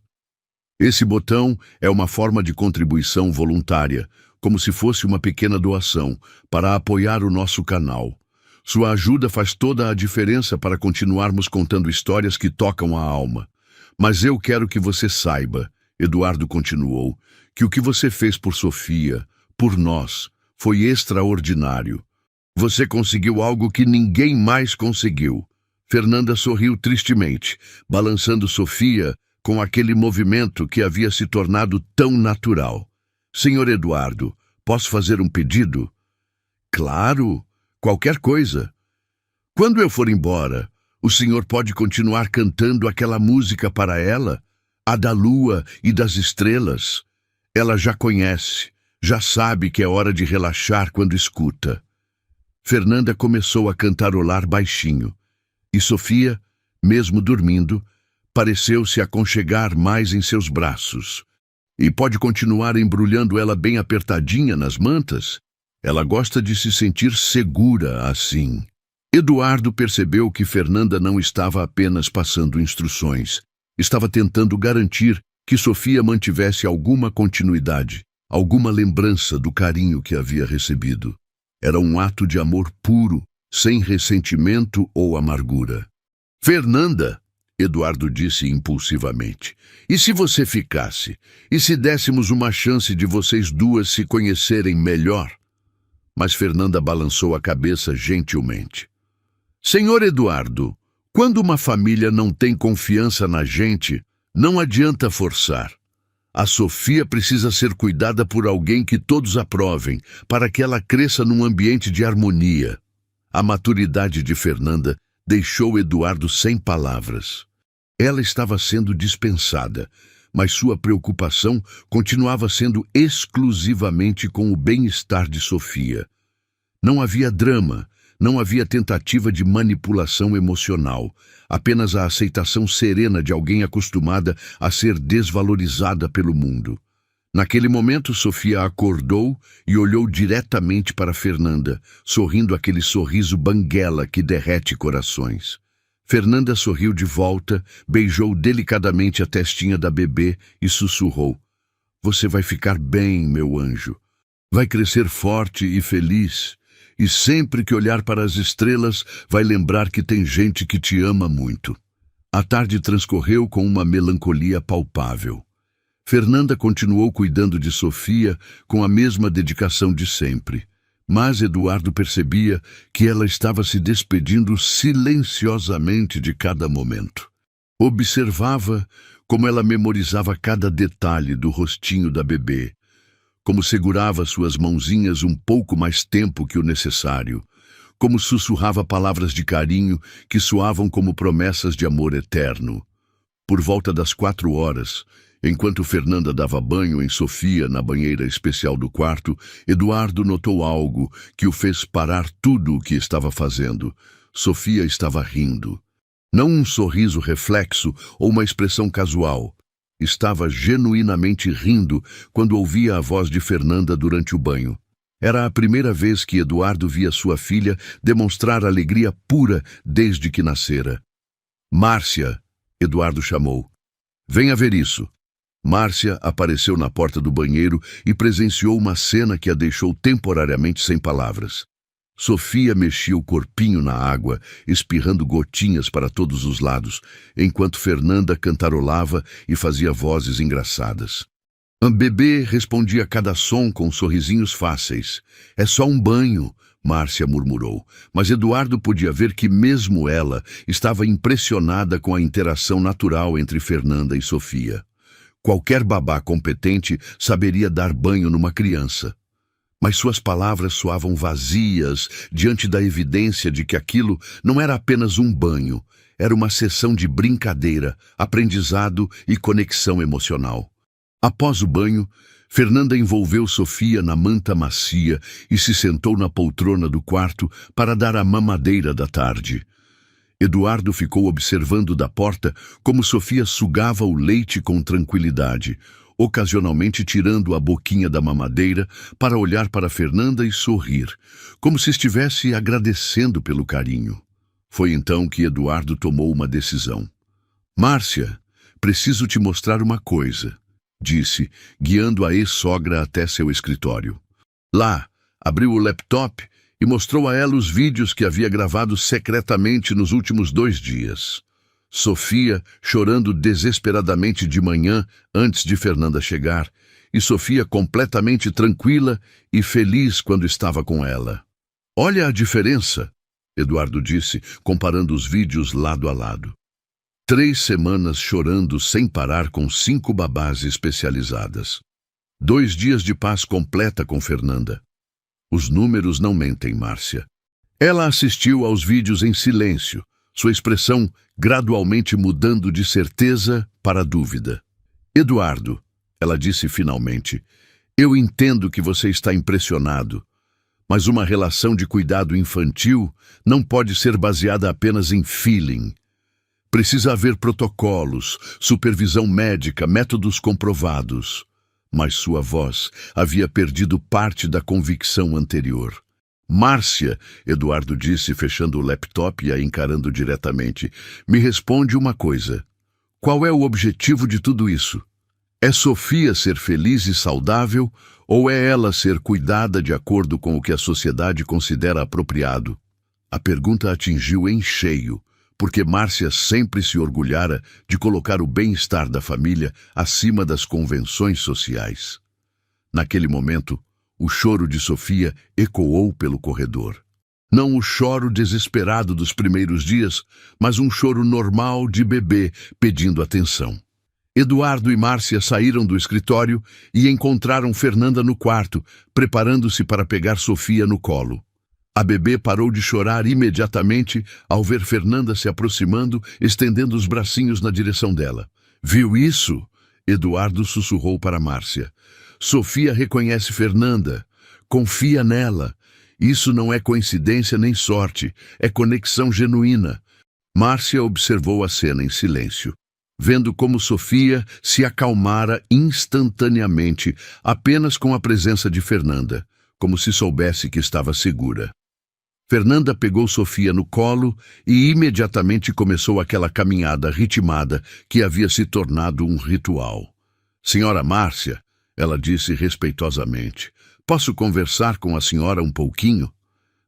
Esse botão é uma forma de contribuição voluntária, como se fosse uma pequena doação, para apoiar o nosso canal. Sua ajuda faz toda a diferença para continuarmos contando histórias que tocam a alma. Mas eu quero que você saiba, Eduardo continuou, que o que você fez por Sofia, por nós, foi extraordinário. Você conseguiu algo que ninguém mais conseguiu. Fernanda sorriu tristemente, balançando Sofia com aquele movimento que havia se tornado tão natural. Senhor Eduardo, posso fazer um pedido? Claro, qualquer coisa. Quando eu for embora, o senhor pode continuar cantando aquela música para ela, a da lua e das estrelas. Ela já conhece, já sabe que é hora de relaxar quando escuta. Fernanda começou a cantarolar baixinho, e Sofia, mesmo dormindo, pareceu se aconchegar mais em seus braços. E pode continuar embrulhando ela bem apertadinha nas mantas? Ela gosta de se sentir segura assim. Eduardo percebeu que Fernanda não estava apenas passando instruções. Estava tentando garantir que Sofia mantivesse alguma continuidade, alguma lembrança do carinho que havia recebido. Era um ato de amor puro, sem ressentimento ou amargura. Fernanda, Eduardo disse impulsivamente, e se você ficasse? E se dessemos uma chance de vocês duas se conhecerem melhor? Mas Fernanda balançou a cabeça gentilmente. Senhor Eduardo, quando uma família não tem confiança na gente, não adianta forçar. A Sofia precisa ser cuidada por alguém que todos aprovem, para que ela cresça num ambiente de harmonia. A maturidade de Fernanda deixou Eduardo sem palavras. Ela estava sendo dispensada, mas sua preocupação continuava sendo exclusivamente com o bem-estar de Sofia. Não havia drama, não havia tentativa de manipulação emocional, apenas a aceitação serena de alguém acostumada a ser desvalorizada pelo mundo. Naquele momento, Sofia acordou e olhou diretamente para Fernanda, sorrindo aquele sorriso banguela que derrete corações. Fernanda sorriu de volta, beijou delicadamente a testinha da bebê e sussurrou: "Você vai ficar bem, meu anjo. Vai crescer forte e feliz. E sempre que olhar para as estrelas, vai lembrar que tem gente que te ama muito. A tarde transcorreu com uma melancolia palpável. Fernanda continuou cuidando de Sofia com a mesma dedicação de sempre. Mas Eduardo percebia que ela estava se despedindo silenciosamente de cada momento. Observava como ela memorizava cada detalhe do rostinho da bebê, como segurava suas mãozinhas um pouco mais tempo que o necessário, como sussurrava palavras de carinho que soavam como promessas de amor eterno. Por volta das 4 horas, enquanto Fernanda dava banho em Sofia na banheira especial do quarto, Eduardo notou algo que o fez parar tudo o que estava fazendo. Sofia estava rindo. Não um sorriso reflexo ou uma expressão casual. Estava genuinamente rindo quando ouvia a voz de Fernanda durante o banho. Era a primeira vez que Eduardo via sua filha demonstrar alegria pura desde que nascera. Márcia, Eduardo chamou. Venha ver isso. Márcia apareceu na porta do banheiro e presenciou uma cena que a deixou temporariamente sem palavras. Sofia mexia o corpinho na água, espirrando gotinhas para todos os lados, enquanto Fernanda cantarolava e fazia vozes engraçadas. A bebê respondia a cada som com sorrisinhos fáceis. É só um banho, Márcia murmurou, mas Eduardo podia ver que mesmo ela estava impressionada com a interação natural entre Fernanda e Sofia. Qualquer babá competente saberia dar banho numa criança. Mas suas palavras soavam vazias diante da evidência de que aquilo não era apenas um banho, era uma sessão de brincadeira, aprendizado e conexão emocional. Após o banho, Fernanda envolveu Sofia na manta macia e se sentou na poltrona do quarto para dar a mamadeira da tarde. Eduardo ficou observando da porta como Sofia sugava o leite com tranquilidade, ocasionalmente tirando a boquinha da mamadeira para olhar para Fernanda e sorrir, como se estivesse agradecendo pelo carinho. Foi então que Eduardo tomou uma decisão. Márcia, preciso te mostrar uma coisa, disse, guiando a ex-sogra até seu escritório. Lá, abriu o laptop e mostrou a ela os vídeos que havia gravado secretamente nos últimos 2 dias. Sofia chorando desesperadamente de manhã antes de Fernanda chegar, e Sofia completamente tranquila e feliz quando estava com ela. Olha a diferença, Eduardo disse, comparando os vídeos lado a lado. 3 semanas chorando sem parar com 5 babás especializadas. 2 dias de paz completa com Fernanda. Os números não mentem, Márcia. Ela assistiu aos vídeos em silêncio, sua expressão gradualmente mudando de certeza para dúvida. Eduardo, ela disse finalmente, eu entendo que você está impressionado, mas uma relação de cuidado infantil não pode ser baseada apenas em feeling. Precisa haver protocolos, supervisão médica, métodos comprovados. Mas sua voz havia perdido parte da convicção anterior. Márcia, Eduardo disse, fechando o laptop e a encarando diretamente, me responde uma coisa. Qual é o objetivo de tudo isso? É Sofia ser feliz e saudável ou é ela ser cuidada de acordo com o que a sociedade considera apropriado? A pergunta atingiu em cheio, porque Márcia sempre se orgulhara de colocar o bem-estar da família acima das convenções sociais. Naquele momento, o choro de Sofia ecoou pelo corredor. Não o choro desesperado dos primeiros dias, mas um choro normal de bebê pedindo atenção. Eduardo e Márcia saíram do escritório e encontraram Fernanda no quarto, preparando-se para pegar Sofia no colo. A bebê parou de chorar imediatamente ao ver Fernanda se aproximando, estendendo os bracinhos na direção dela. Viu isso? Eduardo sussurrou para Márcia. Sofia reconhece Fernanda. Confia nela. Isso não é coincidência nem sorte, é conexão genuína. Márcia observou a cena em silêncio, vendo como Sofia se acalmara instantaneamente apenas com a presença de Fernanda, como se soubesse que estava segura. Fernanda pegou Sofia no colo e imediatamente começou aquela caminhada ritmada que havia se tornado um ritual. Senhora Márcia, ela disse respeitosamente, posso conversar com a senhora um pouquinho?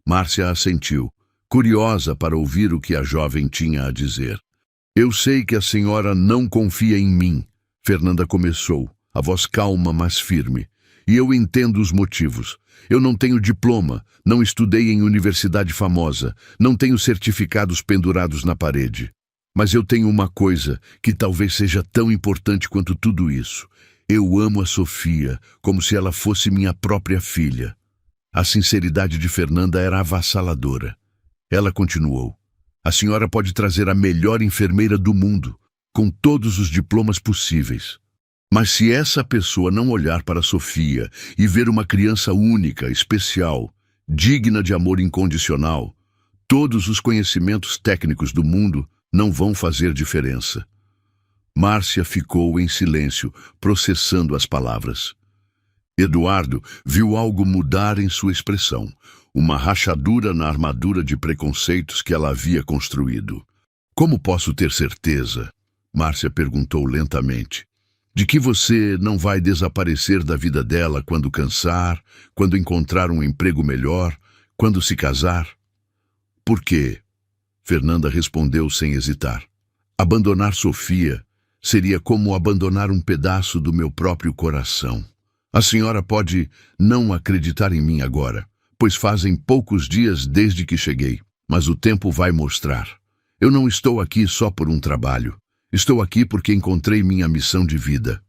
Márcia assentiu, curiosa para ouvir o que a jovem tinha a dizer. Eu sei que a senhora não confia em mim, Fernanda começou, a voz calma, mas firme. E eu entendo os motivos. Eu não tenho diploma, não estudei em universidade famosa, não tenho certificados pendurados na parede. Mas eu tenho uma coisa que talvez seja tão importante quanto tudo isso. Eu amo a Sofia, como se ela fosse minha própria filha. A sinceridade de Fernanda era avassaladora. Ela continuou. A senhora pode trazer a melhor enfermeira do mundo, com todos os diplomas possíveis. Mas se essa pessoa não olhar para Sofia e ver uma criança única, especial, digna de amor incondicional, todos os conhecimentos técnicos do mundo não vão fazer diferença. Márcia ficou em silêncio, processando as palavras. Eduardo viu algo mudar em sua expressão, uma rachadura na armadura de preconceitos que ela havia construído. Como posso ter certeza? Márcia perguntou lentamente. De que você não vai desaparecer da vida dela quando cansar, quando encontrar um emprego melhor, quando se casar? Por quê? Fernanda respondeu sem hesitar. Abandonar Sofia seria como abandonar um pedaço do meu próprio coração. A senhora pode não acreditar em mim agora, pois fazem poucos dias desde que cheguei, mas o tempo vai mostrar. Eu não estou aqui só por um trabalho. Estou aqui porque encontrei minha missão de vida.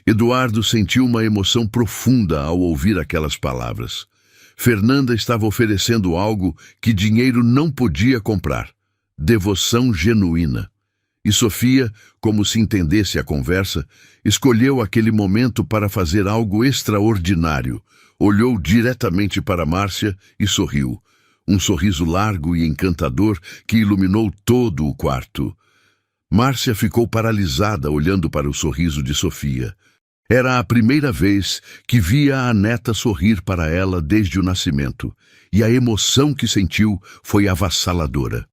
Eduardo sentiu uma emoção profunda ao ouvir aquelas palavras. Fernanda estava oferecendo algo que dinheiro não podia comprar. Devoção genuína. E Sofia, como se entendesse a conversa, escolheu aquele momento para fazer algo extraordinário. Olhou diretamente para Márcia e sorriu. Um sorriso largo e encantador que iluminou todo o quarto. Márcia ficou paralisada olhando para o sorriso de Sofia. Era a primeira vez que via a neta sorrir para ela desde o nascimento, e a emoção que sentiu foi avassaladora.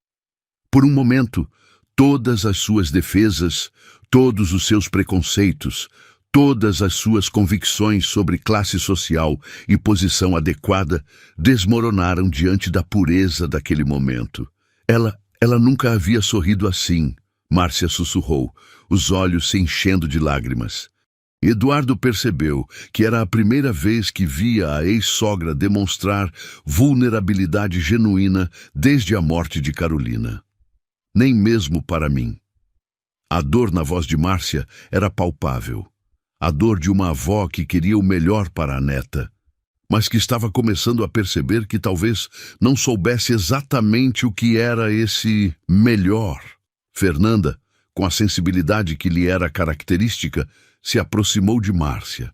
Por um momento, todas as suas defesas, todos os seus preconceitos, todas as suas convicções sobre classe social e posição adequada desmoronaram diante da pureza daquele momento. Ela nunca havia sorrido assim. Márcia sussurrou, os olhos se enchendo de lágrimas. Eduardo percebeu que era a primeira vez que via a ex-sogra demonstrar vulnerabilidade genuína desde a morte de Carolina. Nem mesmo para mim. A dor na voz de Márcia era palpável. A dor de uma avó que queria o melhor para a neta, mas que estava começando a perceber que talvez não soubesse exatamente o que era esse melhor. Fernanda, com a sensibilidade que lhe era característica, se aproximou de Márcia.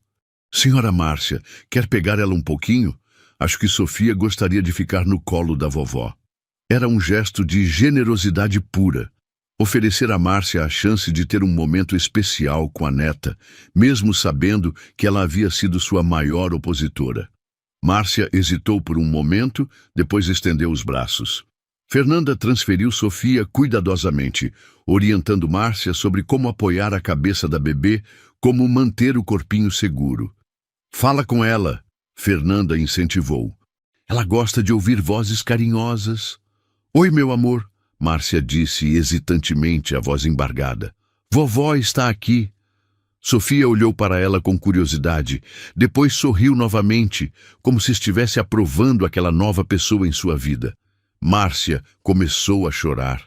Senhora Márcia, quer pegar ela um pouquinho? Acho que Sofia gostaria de ficar no colo da vovó. Era um gesto de generosidade pura. Oferecer a Márcia a chance de ter um momento especial com a neta, mesmo sabendo que ela havia sido sua maior opositora. Márcia hesitou por um momento, depois estendeu os braços. Fernanda transferiu Sofia cuidadosamente, orientando Márcia sobre como apoiar a cabeça da bebê, como manter o corpinho seguro. Fala com ela, Fernanda incentivou. Ela gosta de ouvir vozes carinhosas. Oi, meu amor, Márcia disse hesitantemente, a voz embargada. Vovó está aqui. Sofia olhou para ela com curiosidade, depois sorriu novamente, como se estivesse aprovando aquela nova pessoa em sua vida. Márcia começou a chorar,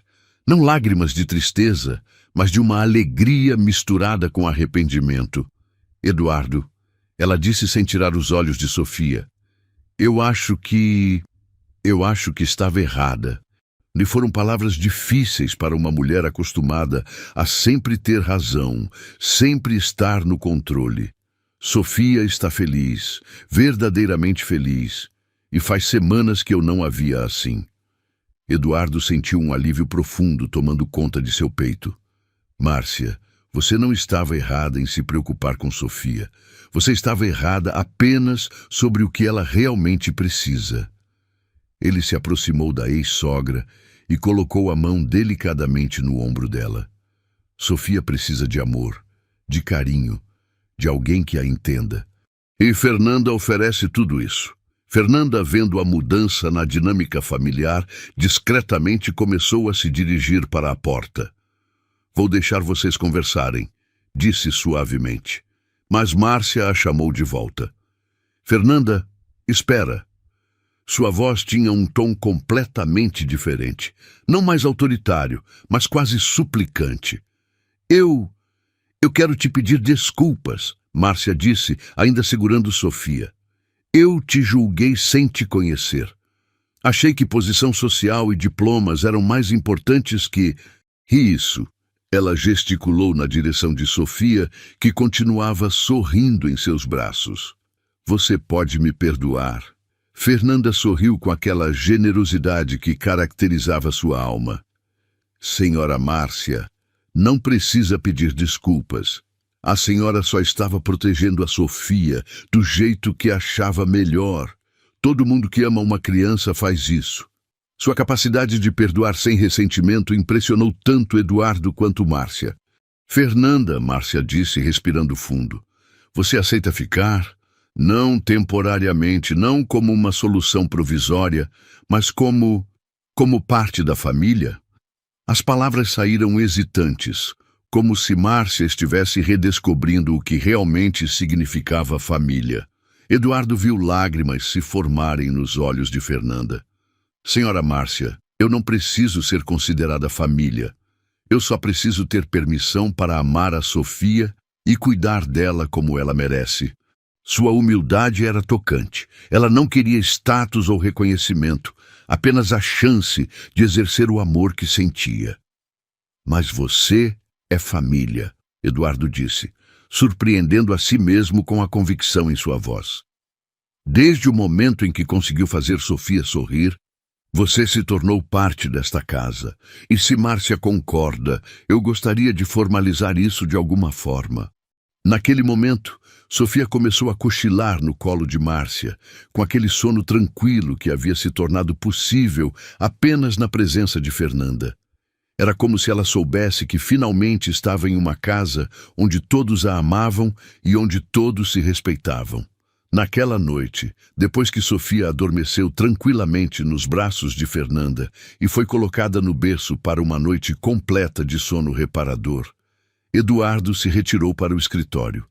não lágrimas de tristeza, mas de uma alegria misturada com arrependimento. Eduardo, ela disse sem tirar os olhos de Sofia, eu acho que estava errada. Lhe foram palavras difíceis para uma mulher acostumada a sempre ter razão, sempre estar no controle. Sofia está feliz, verdadeiramente feliz, e faz semanas que eu não a via assim. Eduardo sentiu um alívio profundo tomando conta de seu peito. Márcia, você não estava errada em se preocupar com Sofia. Você estava errada apenas sobre o que ela realmente precisa. Ele se aproximou da ex-sogra e colocou a mão delicadamente no ombro dela. Sofia precisa de amor, de carinho, de alguém que a entenda. E Fernanda oferece tudo isso. Fernanda, vendo a mudança na dinâmica familiar, discretamente começou a se dirigir para a porta. "Vou deixar vocês conversarem", disse suavemente. Mas Márcia a chamou de volta. "Fernanda, espera." Sua voz tinha um tom completamente diferente, não mais autoritário, mas quase suplicante. Eu quero te pedir desculpas", Márcia disse, ainda segurando Sofia. "Eu te julguei sem te conhecer. Achei que posição social e diplomas eram mais importantes que... Isso." Ela gesticulou na direção de Sofia, que continuava sorrindo em seus braços. "Você pode me perdoar." Fernanda sorriu com aquela generosidade que caracterizava sua alma. "Senhora Márcia, não precisa pedir desculpas. A senhora só estava protegendo a Sofia do jeito que achava melhor. Todo mundo que ama uma criança faz isso." Sua capacidade de perdoar sem ressentimento impressionou tanto Eduardo quanto Márcia. "Fernanda", Márcia disse, respirando fundo, "você aceita ficar? Não temporariamente, não como uma solução provisória, mas como parte da família?" As palavras saíram hesitantes, como se Márcia estivesse redescobrindo o que realmente significava família. Eduardo viu lágrimas se formarem nos olhos de Fernanda. "Senhora Márcia, eu não preciso ser considerada família. Eu só preciso ter permissão para amar a Sofia e cuidar dela como ela merece." Sua humildade era tocante. Ela não queria status ou reconhecimento, apenas a chance de exercer o amor que sentia. "Mas você é família", Eduardo disse, surpreendendo a si mesmo com a convicção em sua voz. "Desde o momento em que conseguiu fazer Sofia sorrir, você se tornou parte desta casa. E se Márcia concorda, eu gostaria de formalizar isso de alguma forma." Naquele momento, Sofia começou a cochilar no colo de Márcia, com aquele sono tranquilo que havia se tornado possível apenas na presença de Fernanda. Era como se ela soubesse que finalmente estava em uma casa onde todos a amavam e onde todos se respeitavam. Naquela noite, depois que Sofia adormeceu tranquilamente nos braços de Fernanda e foi colocada no berço para uma noite completa de sono reparador, Eduardo se retirou para o escritório.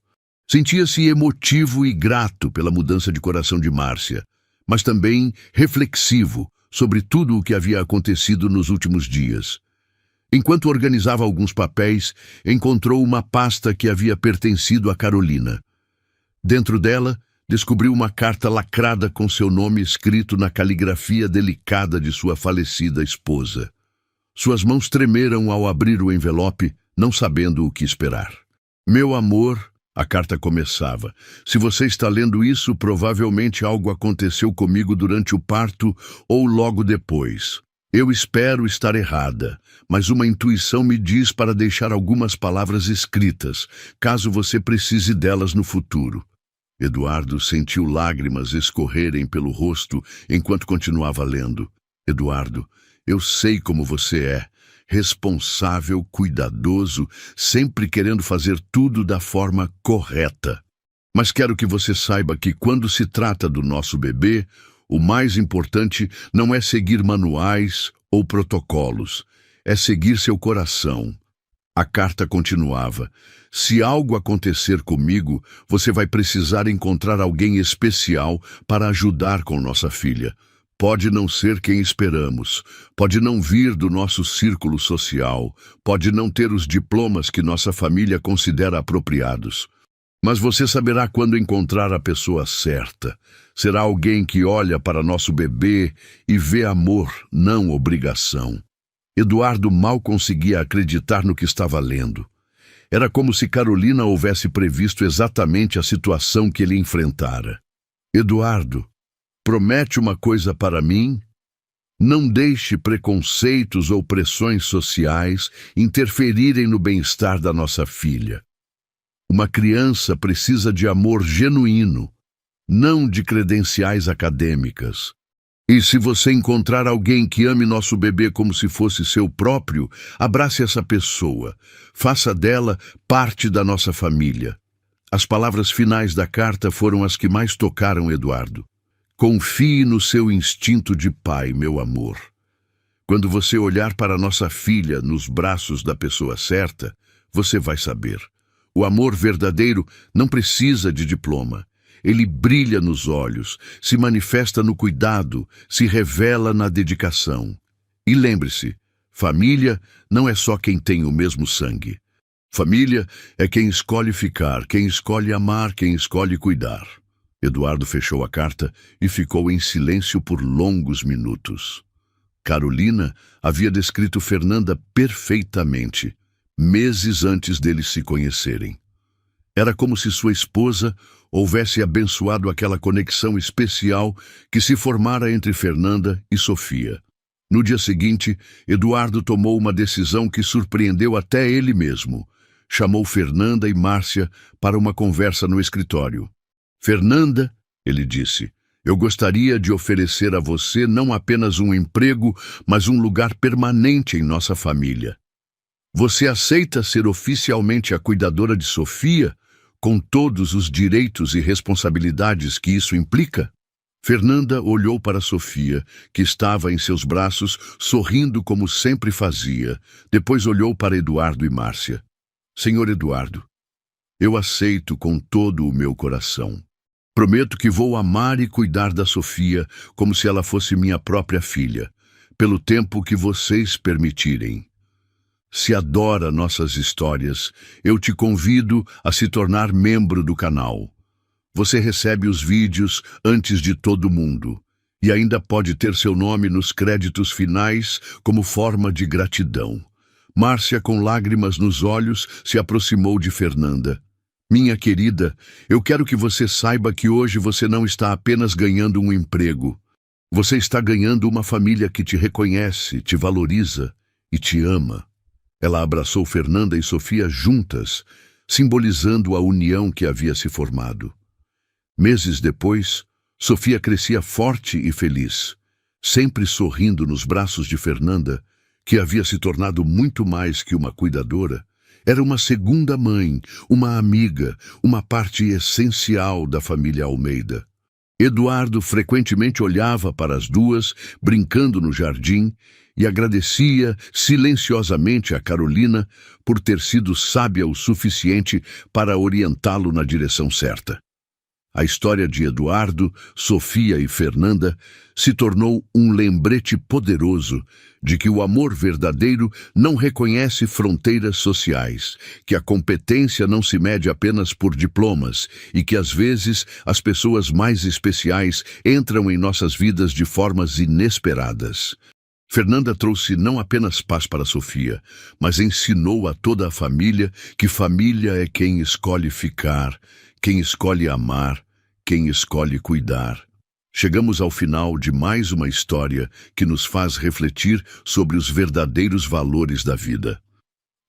Sentia-se emotivo e grato pela mudança de coração de Márcia, mas também reflexivo sobre tudo o que havia acontecido nos últimos dias. Enquanto organizava alguns papéis, encontrou uma pasta que havia pertencido a Carolina. Dentro dela, descobriu uma carta lacrada com seu nome escrito na caligrafia delicada de sua falecida esposa. Suas mãos tremeram ao abrir o envelope, não sabendo o que esperar. "Meu amor", a carta começava, "se você está lendo isso, provavelmente algo aconteceu comigo durante o parto ou logo depois. Eu espero estar errada, mas uma intuição me diz para deixar algumas palavras escritas, caso você precise delas no futuro." Eduardo sentiu lágrimas escorrerem pelo rosto enquanto continuava lendo. "Eduardo, eu sei como você é. Responsável, cuidadoso, sempre querendo fazer tudo da forma correta. Mas quero que você saiba que quando se trata do nosso bebê, o mais importante não é seguir manuais ou protocolos, é seguir seu coração." A carta continuava: "Se algo acontecer comigo, você vai precisar encontrar alguém especial para ajudar com nossa filha. Pode não ser quem esperamos, pode não vir do nosso círculo social, pode não ter os diplomas que nossa família considera apropriados. Mas você saberá quando encontrar a pessoa certa. Será alguém que olha para nosso bebê e vê amor, não obrigação." Eduardo mal conseguia acreditar no que estava lendo. Era como se Carolina houvesse previsto exatamente a situação que ele enfrentara. "Eduardo, promete uma coisa para mim? Não deixe preconceitos ou pressões sociais interferirem no bem-estar da nossa filha. Uma criança precisa de amor genuíno, não de credenciais acadêmicas. E se você encontrar alguém que ame nosso bebê como se fosse seu próprio, abrace essa pessoa, faça dela parte da nossa família." As palavras finais da carta foram as que mais tocaram Eduardo. Confie no seu instinto de pai, meu amor. Quando você olhar para nossa filha nos braços da pessoa certa, você vai saber. O amor verdadeiro não precisa de diploma. Ele brilha nos olhos, se manifesta no cuidado, se revela na dedicação. E lembre-se, família não é só quem tem o mesmo sangue. Família é quem escolhe ficar, quem escolhe amar, quem escolhe cuidar. Eduardo fechou a carta e ficou em silêncio por longos minutos. Carolina havia descrito Fernanda perfeitamente, meses antes deles se conhecerem. Era como se sua esposa houvesse abençoado aquela conexão especial que se formara entre Fernanda e Sofia. No dia seguinte, Eduardo tomou uma decisão que surpreendeu até ele mesmo. Chamou Fernanda e Márcia para uma conversa no escritório. Fernanda, ele disse, eu gostaria de oferecer a você não apenas um emprego, mas um lugar permanente em nossa família. Você aceita ser oficialmente a cuidadora de Sofia, com todos os direitos e responsabilidades que isso implica? Fernanda olhou para Sofia, que estava em seus braços, sorrindo como sempre fazia. Depois olhou para Eduardo e Márcia. Senhor Eduardo, eu aceito com todo o meu coração. Prometo que vou amar e cuidar da Sofia como se ela fosse minha própria filha, pelo tempo que vocês permitirem. Se adora nossas histórias, eu te convido a se tornar membro do canal. Você recebe os vídeos antes de todo mundo e ainda pode ter seu nome nos créditos finais como forma de gratidão. Márcia, com lágrimas nos olhos, se aproximou de Fernanda. Minha querida, eu quero que você saiba que hoje você não está apenas ganhando um emprego. Você está ganhando uma família que te reconhece, te valoriza e te ama. Ela abraçou Fernanda e Sofia juntas, simbolizando a união que havia se formado. Meses depois, Sofia crescia forte e feliz, sempre sorrindo nos braços de Fernanda, que havia se tornado muito mais que uma cuidadora. Era uma segunda mãe, uma amiga, uma parte essencial da família Almeida. Eduardo frequentemente olhava para as duas, brincando no jardim, e agradecia silenciosamente a Carolina por ter sido sábia o suficiente para orientá-lo na direção certa. A história de Eduardo, Sofia e Fernanda se tornou um lembrete poderoso de que o amor verdadeiro não reconhece fronteiras sociais, que a competência não se mede apenas por diplomas e que, às vezes, as pessoas mais especiais entram em nossas vidas de formas inesperadas. Fernanda trouxe não apenas paz para Sofia, mas ensinou a toda a família que família é quem escolhe ficar, quem escolhe amar, quem escolhe cuidar. Chegamos ao final de mais uma história que nos faz refletir sobre os verdadeiros valores da vida.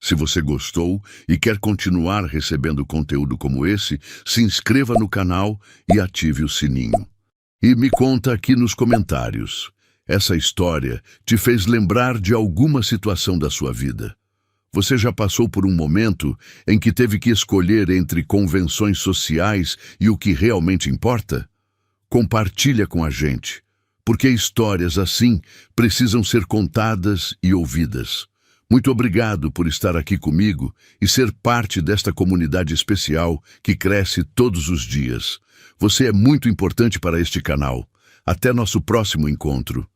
Se você gostou e quer continuar recebendo conteúdo como esse, se inscreva no canal e ative o sininho. E me conta aqui nos comentários. Essa história te fez lembrar de alguma situação da sua vida? Você já passou por um momento em que teve que escolher entre convenções sociais e o que realmente importa? Compartilha com a gente, porque histórias assim precisam ser contadas e ouvidas. Muito obrigado por estar aqui comigo e ser parte desta comunidade especial que cresce todos os dias. Você é muito importante para este canal. Até nosso próximo encontro.